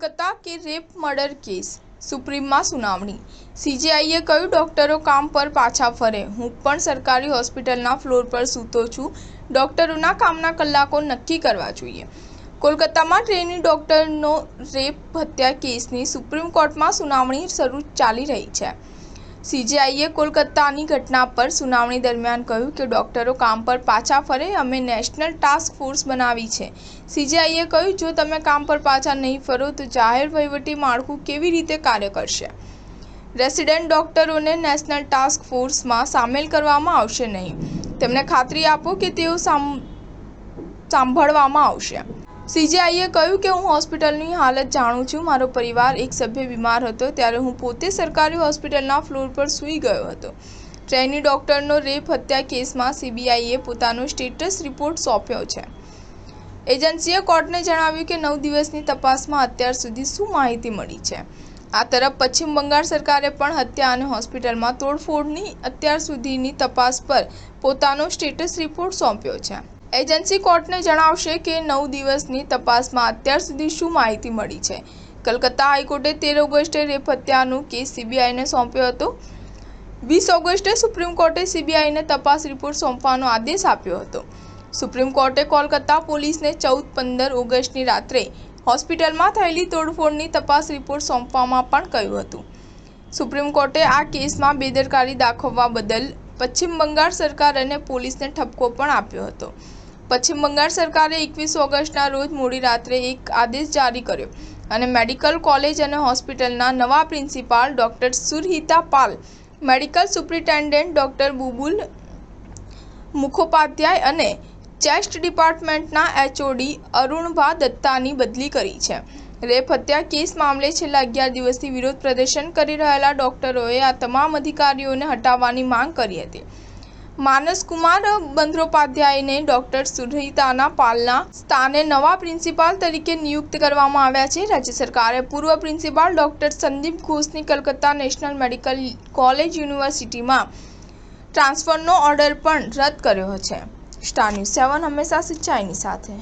કોલકાતા કે rape murder case સુપ્રીમમાં સુનાવણી। સીજેઆઈએ કહ્યું ડોક્ટરો કામ પર પાછા ફરે। હું પણ સરકારી હોસ્પિટલના ફ્લોર પર સૂતો છું। ડોક્ટરોના કામના કલાકો નક્કી કરવા જોઈએ। કોલકાતામાં ટ્રેની ડોક્ટરનો રેપ હત્યા કેસની સુપ્રીમ કોર્ટમાં સુનાવણી ચાલી રહી છે। સીજેઆઈએ કોલકાતાની ઘટના પર સુનાવણી દરમિયાન કહ્યું કે ડોક્ટરો કામ પર પાછા ફરે। અમે નેશનલ ટાસ્ક ફોર્સ બનાવી છે। સીજેઆઈએ કહ્યું જો તમે કામ પર પાછા નહીં ફરો તો જાહેર વહીવટી માળખું કેવી રીતે કાર્ય કરશે। રેસિડેન્ટ ડોક્ટરોને નેશનલ ટાસ્ક ફોર્સમાં સામેલ કરવામાં આવશે નહીં। તેમને ખાતરી આપો કે તેઓ સાંભળવામાં આવશે। સીજેઆઈએ કહ્યું કે હું હોસ્પિટલની હાલત જાણું છું। મારો પરિવાર એક સભ્ય બીમાર હતો ત્યારે હું પોતે સરકારી હોસ્પિટલના ફ્લોર પર સૂઈ ગયો હતો। ટ્રેની ડોક્ટરનો રેપ હત્યા કેસમાં સીબીઆઈએ પોતાનો સ્ટેટસ રિપોર્ટ સોંપ્યો છે। એજન્સીએ કોર્ટને જણાવ્યું કે 9 દિવસની તપાસમાં અત્યાર સુધી શું માહિતી મળી છે। આ તરફ પશ્ચિમ બંગાળ સરકારે પણ હત્યા અને હોસ્પિટલમાં તોડફોડની અત્યાર સુધીની તપાસ પર પોતાનો સ્ટેટસ રિપોર્ટ સોંપ્યો છે। એજન્સી કોર્ટને જણાવશે કે 9 દિવસની તપાસમાં અત્યાર સુધી શું માહિતી મળી છે। કલકત્તા હાઈકોર્ટે 13 ઓગસ્ટે રેપ હત્યાનો કેસ સીબીઆઈને સોંપ્યો હતો। 20 ઓગસ્ટે સુપ્રીમ કોર્ટે સીબીઆઈને તપાસ રિપોર્ટ સોંપવાનો આદેશ આપ્યો હતો। સુપ્રીમ કોર્ટે કોલકાતા પોલીસને 14-15 ઓગસ્ટની રાત્રે હોસ્પિટલમાં થયેલી તોડફોડની તપાસ રિપોર્ટ સોંપવામાં પણ કહ્યું હતું। સુપ્રીમ કોર્ટે આ કેસમાં બેદરકારી દાખવવા બદલ પશ્ચિમ બંગાળ સરકાર અને પોલીસને ઠપકો પણ આપ્યો હતો। પશ્ચિમ બંગાળ સરકારે 21 ઓગસ્ટના રોજ મોડી રાત્રે એક આદેશ જારી કર્યો અને મેડિકલ કોલેજ અને હોસ્પિટલના નવા પ્રિન્સિપાલ ડોક્ટર સુરહિતા પાલ, મેડિકલ સુપ્રિન્ટેન્ડન્ટ ડોક્ટર બુબુલ મુખોપાધ્યાય અને ચેસ્ટ ડિપાર્ટમેન્ટના એચઓડી અરુણભા દત્તાની બદલી કરી છે। રેપ હત્યા કેસ મામલે છેલ્લા 11 દિવસથી વિરોધ પ્રદર્શન કરી રહેલા ડોક્ટરોએ આ તમામ અધિકારીઓને હટાવવાની માંગ કરી હતી। માનસ કુમાર બંદ્યોપાધ્યાયને ડોક્ટર સુરહિતા પાલના સ્થાને નવા પ્રિન્સિપાલ તરીકે નિયુક્ત કરવામાં આવ્યા છે। રાજ્ય સરકારે પૂર્વ પ્રિન્સિપાલ ડોક્ટર સંદીપ ઘોષની કલકત્તા નેશનલ મેડિકલ કોલેજ યુનિવર્સિટીમાં ટ્રાન્સફરનો ઓર્ડર પણ રદ કર્યો છે। સ્ટાર ન્યૂઝ 7 હંમેશા સચ્ચાઈની સાથે।